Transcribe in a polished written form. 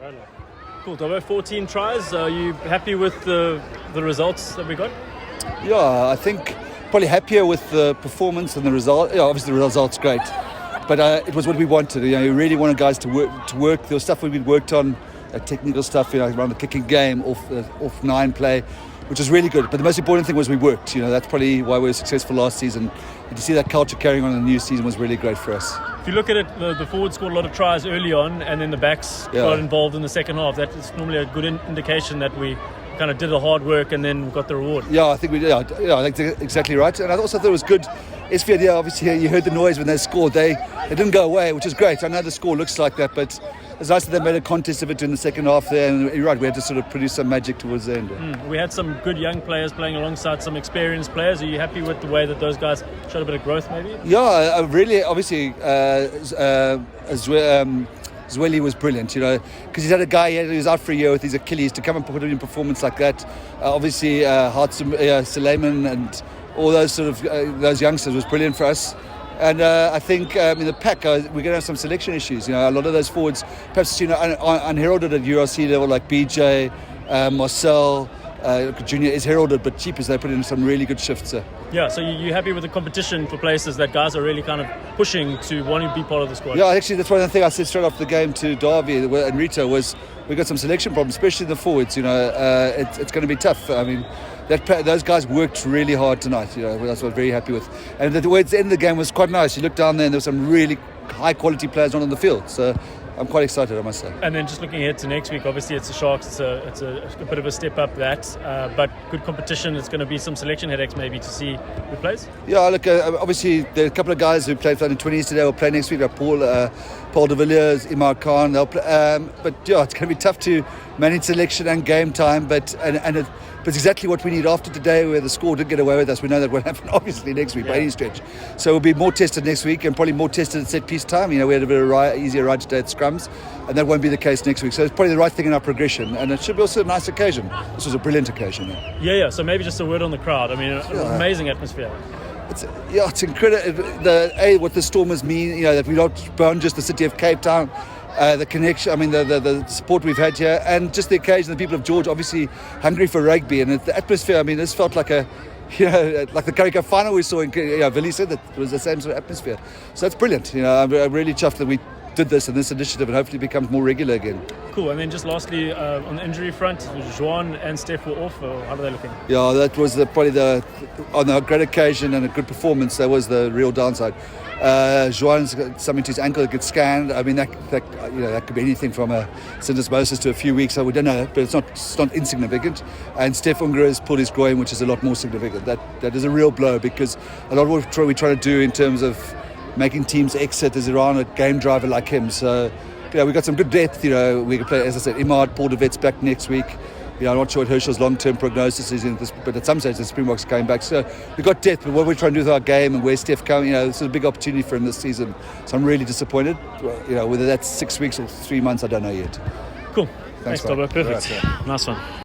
Right. Cool. Dobbo, 14 tries. Are you happy with the results that we got? Yeah, I think probably happier with the performance and the result. Yeah, obviously the result's great, but it was what we wanted. You really wanted guys to work. There was stuff we'd worked on, technical stuff, around the kicking game, off 9 play, which was really good. But the most important thing was we worked. That's probably why we were successful last season. And to see that culture carrying on in the new season was really great for us. If you look at it, the forwards scored a lot of tries early on, and then the backs got involved in the second half. That is normally a good indication that we kind of did the hard work and then got the reward. Yeah, I think we did. I think that's exactly right. And I also thought it was good. SWD, obviously, you heard the noise when they scored. They didn't go away, which is great. I know the score looks like that, but it's nice that they made a contest of it in the second half there. And you're right, we had to sort of produce some magic towards the end. We had some good young players playing alongside some experienced players. Are you happy with the way that those guys showed a bit of growth, maybe? Yeah, really, obviously, Zweli was brilliant, because he's had a guy he was out for a year with his Achilles to come and put in performance like that. Obviously, Suleiman and all those sort of those youngsters was brilliant for us. And I think in the pack, we're going to have some selection issues. A lot of those forwards, perhaps unheralded at URC level, like BJ, Marcel, Junior is heralded, but cheap as they put in some really good shifts. Yeah, so you're happy with the competition for places that guys are really kind of pushing to want to be part of the squad? Yeah, actually, that's one of the things I said straight after the game to Darby and Rita was we got some selection problems, especially the forwards. It's going to be tough. I mean, those guys worked really hard tonight. That's what I'm very happy with. And the end of the game was quite nice. You look down there and there were some really high quality players on the field. So I'm quite excited, I must say. And then just looking ahead to next week, obviously it's the Sharks. It's a bit of a step up but good competition. It's going to be some selection headaches maybe to see who plays. Yeah, look, obviously there are a couple of guys who played for the 20s today will play next week. Like Paul de Villiers, Imar Khan. They'll play, but yeah, it's going to be tough to manage selection and game time. But it's exactly what we need after today, where the score did get away with us. We know that won't happen obviously next week by any stretch. So we'll be more tested next week and probably more tested at set piece time. We had a bit of easier ride today at scrums, and that won't be the case next week. So it's probably the right thing in our progression, and it should be also a nice occasion. This was a brilliant occasion. Yeah. So maybe just a word on the crowd. I mean, amazing atmosphere. It's incredible. What the Stormers mean. That we're not beyond just the city of Cape Town. The connection, I mean, the support we've had here, and just the occasion. The people of George obviously hungry for rugby, and the atmosphere. I mean, this felt like like the Currie Cup final we saw in. Villy said that it was the same sort of atmosphere. So that's brilliant. I'm really chuffed that we did this initiative, and hopefully it becomes more regular again. Cool. And then just lastly, on the injury front, Juan and Steph were off. Or how are they looking? Yeah, that was probably on a great occasion and a good performance. That was the real downside. Juan's got something to his ankle that gets scanned. I mean, that could be anything from a syndesmosis to a few weeks. So we don't know, but it's not insignificant. And Steph Unger has pulled his groin, which is a lot more significant. That is a real blow, because a lot of what we try to do in terms of making teams exit is around a game driver like him. So we've got some good depth. We can play, as I said, Imad, Paul de Vet's back next week. I'm not sure what Herschel's long-term prognosis is in this, but at some stage the Springboks are coming back. So we've got depth, but what we're trying to do with our game and where Steph coming, this is a big opportunity for him this season. So I'm really disappointed. Whether that's 6 weeks or 3 months, I don't know yet. Cool. Thanks Dobbo. Perfect. Right, Nice one.